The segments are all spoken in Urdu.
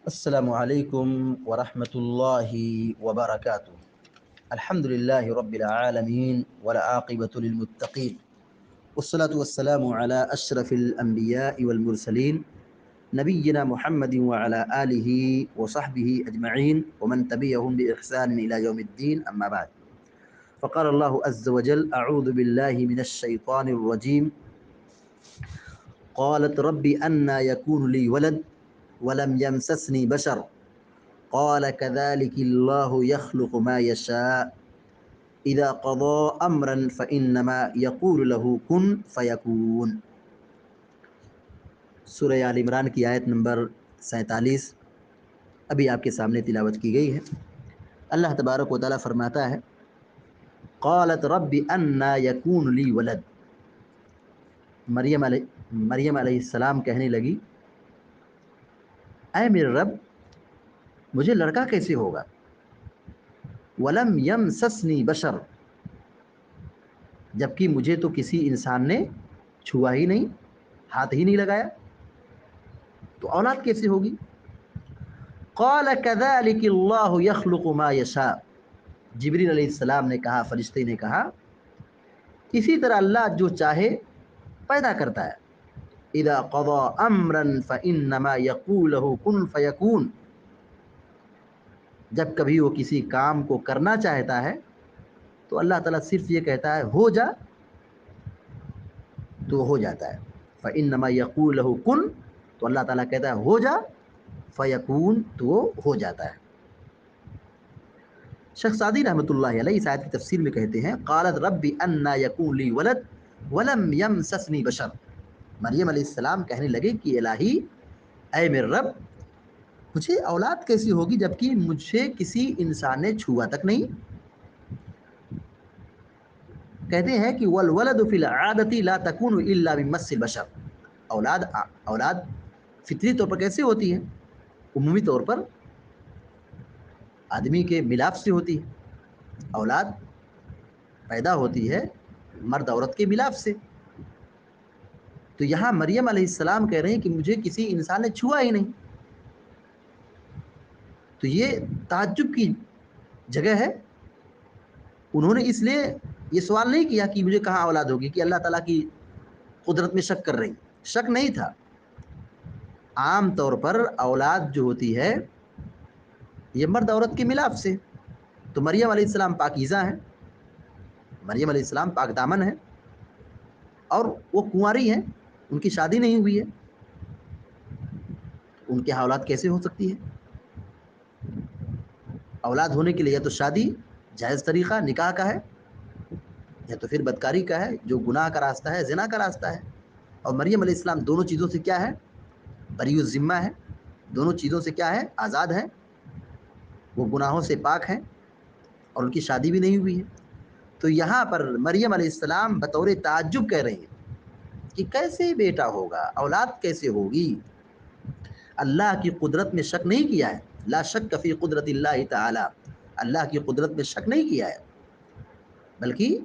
السلام عليكم ورحمة الله وبركاته. الحمد لله رب العالمين والعاقبة للمتقين، والصلاة والسلام على أشرف الأنبياء والمرسلين نبينا محمد وعلى آله وصحبه أجمعين ومن تبعهم بإحسان إلى يوم الدين، أما بعد. فقال الله عز وجل: أعوذ بالله من الشيطان الرجيم. قالت ربي أنى يكون لي ولد ولم يمسسني بشر قال كذلك الله يخلق ما يشاء إذا قضى أمرا فإنما يقول له كن فيكون. سورہ آل عمران کی آیت نمبر 47 ابھی آپ کے سامنے تلاوت کی گئی ہے. اللہ تبارک و تعالیٰ فرماتا ہے: قالت رب انا یکون لی ولد. مریم علیہ السلام کہنے لگی: اے میرے رب، مجھے لڑکا کیسے ہوگا؟ ولم یمسسنی بشر، جبکہ مجھے تو کسی انسان نے چھوا ہی نہیں، ہاتھ ہی نہیں لگایا، تو اولاد کیسے ہوگی؟ قال كذلك اللہ یخلق ما یشاء. جبریل علیہ السلام نے کہا، فرشتے نے کہا، اسی طرح اللہ جو چاہے پیدا کرتا ہے. اذا قضى امرا فانما يقول له كن فيكون. جب کبھی وہ کسی کام کو کرنا چاہتا ہے تو اللہ تعالیٰ صرف یہ کہتا ہے ہو جا، تو ہو جاتا ہے. فإنما يقول له كن، تو اللہ تعالیٰ کہتا ہے ہو جا، فیکون، تو وہ ہو جاتا ہے. شیخ سعدی رحمۃ اللہ علیہ اس آیت کی تفسیر میں کہتے ہیں: قالت رب انا یکون لی ولد ولم یمسسنی بشر. مریم علیہ السلام کہنے لگے کہ الہی، اے میرے رب، مجھے اولاد کیسی ہوگی جبکہ مجھے کسی انسان نے چھوا تک نہیں. کہتے ہیں کہ والولد فی العادۃ لا تکون الا من مس البشر. اولاد فطری طور پر کیسے ہوتی ہے؟ عمومی طور پر آدمی کے ملاپ سے ہوتی ہے. اولاد پیدا ہوتی ہے مرد عورت کے ملاپ سے. تو یہاں مریم علیہ السلام کہہ رہے ہیں کہ مجھے کسی انسان نے چھوا ہی نہیں. تو یہ تعجب کی جگہ ہے. انہوں نے اس لیے یہ سوال نہیں کیا کہ مجھے کہاں اولاد ہوگی، کہ اللہ تعالیٰ کی قدرت میں شک کر رہی. شک نہیں تھا. عام طور پر اولاد جو ہوتی ہے یہ مرد عورت کے ملاپ سے. تو مریم علیہ السلام پاکیزہ ہیں، مریم علیہ السلام پاک دامن ہیں، اور وہ کنواری ہیں، ان کی شادی نہیں ہوئی ہے. ان کے اولاد کیسے ہو سکتی ہے؟ اولاد ہونے کے لیے یا تو شادی جائز طریقہ نکاح کا ہے، یا تو پھر بدکاری کا ہے جو گناہ کا راستہ ہے، زنا کا راستہ ہے. اور مریم علیہ السلام دونوں چیزوں سے کیا ہے؟ بری الذمہ ہے. دونوں چیزوں سے کیا ہے؟ آزاد ہے. وہ گناہوں سے پاک ہیں اور ان کی شادی بھی نہیں ہوئی ہے. تو یہاں پر مریم علیہ السلام بطور تعجب کہہ رہے ہیں کہ کیسے بیٹا ہوگا، اولاد کیسے ہوگی. اللہ کی قدرت میں شک نہیں کیا ہے. لا شک فی قدرت اللہ تعالی. اللہ کی قدرت میں شک نہیں کیا ہے، بلکہ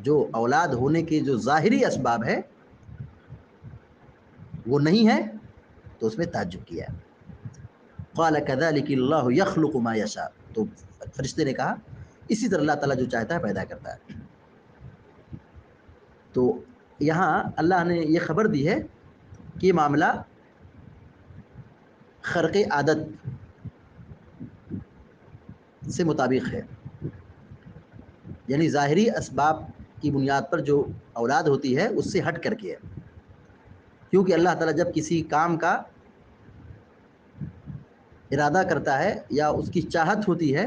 جو اولاد ہونے کے جو ظاہری اسباب ہے وہ نہیں ہے، تو اس میں تعجب کیا ہے. قال كذلك اللہ یخلق ما یشاء. تو فرشتے نے کہا اسی طرح اللہ تعالیٰ جو چاہتا ہے پیدا کرتا ہے. تو یہاں اللہ نے یہ خبر دی ہے کہ یہ معاملہ خرق عادت سے مطابق ہے، یعنی ظاہری اسباب کی بنیاد پر جو اولاد ہوتی ہے اس سے ہٹ کر کے ہے. کیونکہ اللہ تعالیٰ جب کسی کام کا ارادہ کرتا ہے یا اس کی چاہت ہوتی ہے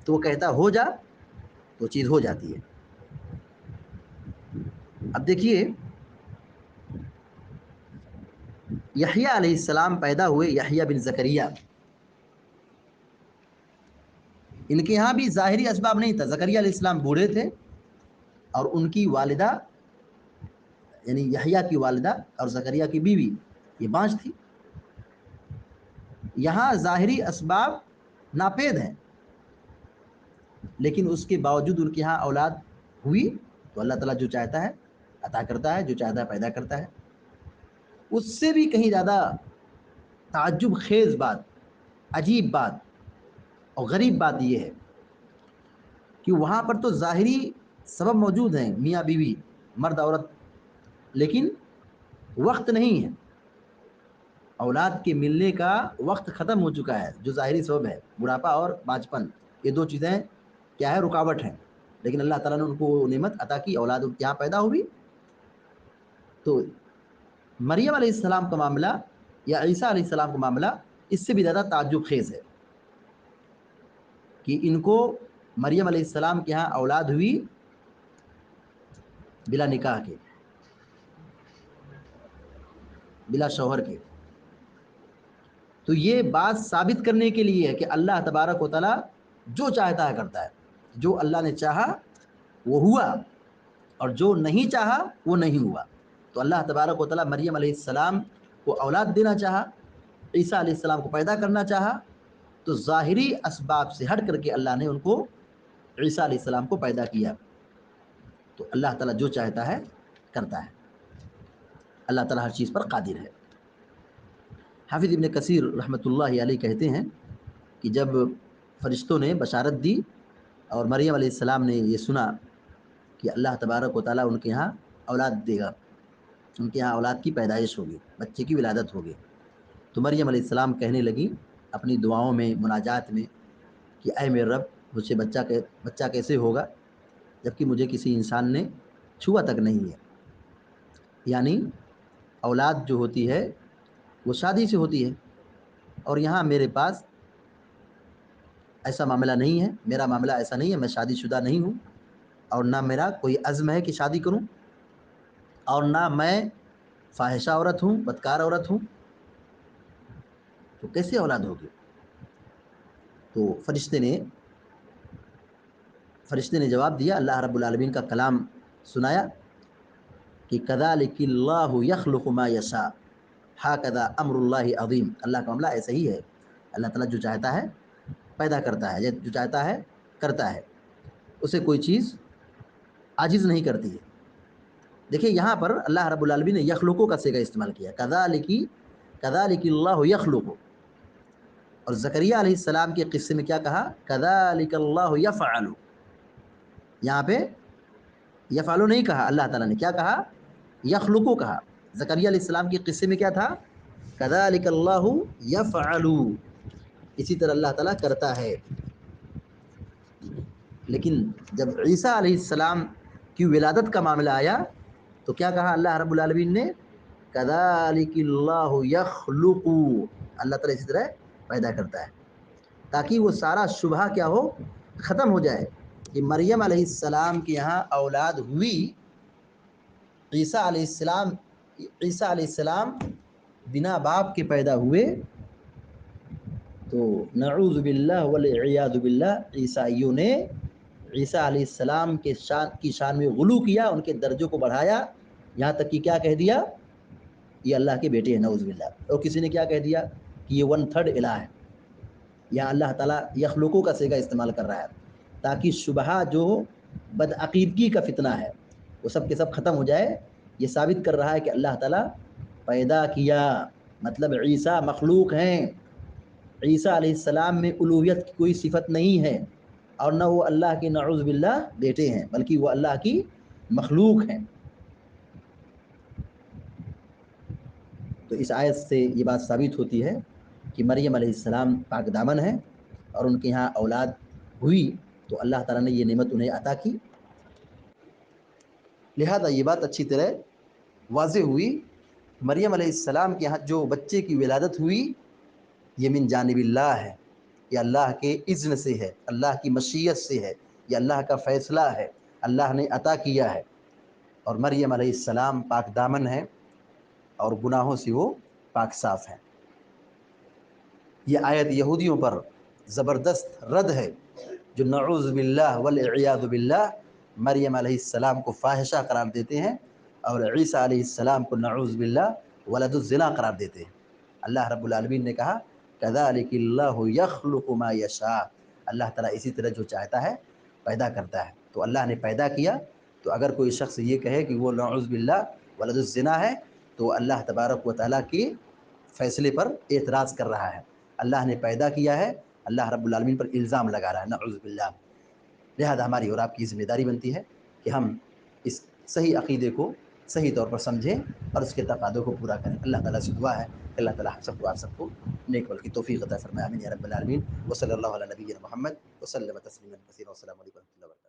تو وہ کہتا ہو جا، تو چیز ہو جاتی ہے. اب دیکھیے، یحییٰ علیہ السلام پیدا ہوئے، یحییٰ بن زکریہ. ان کے یہاں بھی ظاہری اسباب نہیں تھا. زکریہ علیہ السلام بوڑھے تھے اور ان کی والدہ یعنی یحییٰ کی والدہ اور زکریہ کی بیوی یہ بانجھ تھی. یہاں ظاہری اسباب ناپید ہیں، لیکن اس کے باوجود ان کے یہاں اولاد ہوئی. تو اللہ تعالیٰ جو چاہتا ہے عطا کرتا ہے، جو چاہتا ہے پیدا کرتا ہے. اس سے بھی کہیں زیادہ تعجب خیز بات، عجیب بات اور غریب بات یہ ہے کہ وہاں پر تو ظاہری سبب موجود ہیں، میاں بیوی، مرد عورت، لیکن وقت نہیں ہے، اولاد کے ملنے کا وقت ختم ہو چکا ہے، جو ظاہری سبب ہے بڑھاپا اور باجپن، یہ دو چیزیں کیا ہے، رکاوٹ ہیں، لیکن اللہ تعالیٰ نے ان کو وہ نعمت عطا کی، اولاد ان کے یہاں پیدا ہوئی۔ تو مریم علیہ السلام کا معاملہ یا عیسیٰ علیہ السلام کا معاملہ اس سے بھی زیادہ تعجب خیز ہے کہ ان کو مریم علیہ السلام کے یہاں اولاد ہوئی بلا نکاح کے، بلا شوہر کے۔ تو یہ بات ثابت کرنے کے لیے ہے کہ اللہ تبارک و تعالیٰ جو چاہتا ہے کرتا ہے، جو اللہ نے چاہا وہ ہوا اور جو نہیں چاہا وہ نہیں ہوا۔ تو اللہ تبارک و تعالیٰ مریم علیہ السلام کو اولاد دینا چاہا، عیسیٰ علیہ السلام کو پیدا کرنا چاہا، تو ظاہری اسباب سے ہٹ کر کے اللہ نے ان کو، عیسیٰ علیہ السلام کو پیدا کیا۔ تو اللہ تعالیٰ جو چاہتا ہے کرتا ہے، اللہ تعالیٰ ہر چیز پر قادر ہے۔ حافظ ابن کثیر رحمۃ اللہ علیہ کہتے ہیں کہ جب فرشتوں نے بشارت دی اور مریم علیہ السلام نے یہ سنا کہ اللہ تبارک و تعالیٰ ان کے یہاں اولاد دے گا، ان کے یہاں اولاد کی پیدائش ہوگی، بچے کی ولادت ہوگی، تو مریم علیہ السلام کہنے لگی اپنی دعاؤں میں، مناجات میں کہ اے میرے رب، مجھ سے بچہ کیسے ہوگا جبکہ مجھے کسی انسان نے چھوا تک نہیں ہے۔ یعنی اولاد جو ہوتی ہے وہ شادی سے ہوتی ہے، اور یہاں میرے پاس ایسا معاملہ نہیں ہے، میرا معاملہ ایسا نہیں ہے، میں شادی شدہ نہیں ہوں، اور نہ میرا کوئی عزم ہے کہ شادی کروں، اور نہ میں فاحشہ عورت ہوں، بدکار عورت ہوں، تو کیسے اولاد ہوگی؟ تو فرشتے نے جواب دیا، اللہ رب العالمین کا کلام سنایا کہ کذالک اللہ یخلق ما یشاء ھکذا امر اللہ عظیم، اللہ کا معاملہ ایسا ہی ہے، اللہ تعالیٰ جو چاہتا ہے پیدا کرتا ہے، جو چاہتا ہے کرتا ہے، اسے کوئی چیز عاجز نہیں کرتی ہے۔ دیکھیں یہاں پر اللہ رب العالمین نے یخلقو کا صیغہ استعمال کیا، کذالک اللہ یخلق، اور زکریا علیہ السلام کے قصے میں کیا کہا، کذالک اللہ یفعل، یہاں پہ یفعلو نہیں کہا، اللہ تعالیٰ نے کیا کہا، یخلقو کہا۔ زکریا علیہ السلام کے قصے میں کیا تھا، کذالک اللہ یفعل، اسی طرح اللہ تعالیٰ کرتا ہے۔ لیکن جب عیسیٰ علیہ السلام کی ولادت کا معاملہ آیا تو کیا کہا اللہ رب العالمین نے، کذالک اللہ یخلق، اللہ تعالیٰ اسی طرح پیدا کرتا ہے، تاکہ وہ سارا شبہہ کیا ہو، ختم ہو جائے کہ مریم علیہ السلام کے یہاں اولاد ہوئی، عیسیٰ علیہ السلام بنا باپ کے پیدا ہوئے، تو نعوذ باللہ والعیاذ باللہ عیسائیوں نے عیسیٰ علیہ السلام کی شان میں غلو کیا، ان کے درجوں کو بڑھایا، یہاں تک کہ کیا کہہ دیا، یہ اللہ کے بیٹے ہیں، نعوذ باللہ۔ اور کسی نے کیا کہہ دیا کہ یہ 1/3 الہ ہے۔ یہاں اللہ تعالیٰ یخلقو کا صیغہ استعمال کر رہا ہے تاکہ شبہہ جو بدعقیدگی کا فتنہ ہے وہ سب کے سب ختم ہو جائے۔ یہ ثابت کر رہا ہے کہ اللہ تعالیٰ پیدا کیا، مطلب عیسیٰ مخلوق ہیں، عیسیٰ علیہ السلام میں الوہیت کی کوئی صفت نہیں ہے، اور نہ وہ اللہ کے نعوذ باللہ بیٹے ہیں، بلکہ وہ اللہ کی مخلوق ہیں۔ تو اس آیت سے یہ بات ثابت ہوتی ہے کہ مریم علیہ السلام پاک دامن ہے، اور ان کے یہاں اولاد ہوئی تو اللہ تعالیٰ نے یہ نعمت انہیں عطا کی۔ لہذا یہ بات اچھی طرح واضح ہوئی، مریم علیہ السلام کے یہاں جو بچے کی ولادت ہوئی یہ من جانب اللہ ہے، یہ اللہ کے اذن سے ہے، اللہ کی مشیت سے ہے، یہ اللہ کا فیصلہ ہے، اللہ نے عطا کیا ہے، اور مریم علیہ السلام پاک دامن ہے اور گناہوں سے وہ پاک صاف ہیں۔ یہ آیت یہودیوں پر زبردست رد ہے، جو نعوذ باللہ والعیاذ باللہ مریم علیہ السلام کو فاحشہ قرار دیتے ہیں، اور عیسیٰ علیہ السلام کو نعوذ باللہ ولد الزنا قرار دیتے ہیں۔ اللہ رب العالمین نے کہا کذالک اللہ یخلق ما یشاء، اللہ تعالیٰ اسی طرح جو چاہتا ہے پیدا کرتا ہے۔ تو اللہ نے پیدا کیا، تو اگر کوئی شخص یہ کہے کہ وہ نعوذ باللہ ولد الزنا ہے تو اللہ تبارک و تعالیٰ کی فیصلے پر اعتراض کر رہا ہے، اللہ نے پیدا کیا ہے، اللہ رب العالمین پر الزام لگا رہا ہے، نعوذ باللہ۔ لہذا ہماری اور آپ کی ذمہ داری بنتی ہے کہ ہم اس صحیح عقیدے کو صحیح طور پر سمجھیں اور اس کے تقاضوں کو پورا کریں۔ اللہ تعالیٰ سے دعا ہے کہ اللہ تعالیٰ ہم سب کو آپ سب کو نیک عمل کی توفیق عطا فرمائے، آمین یا رب العالمین۔ وصلی اللہ علی نبینا محمد وسلم تسلیما کثیرا، والسلام علیکم و رحمۃ اللہ وبرکاتہ۔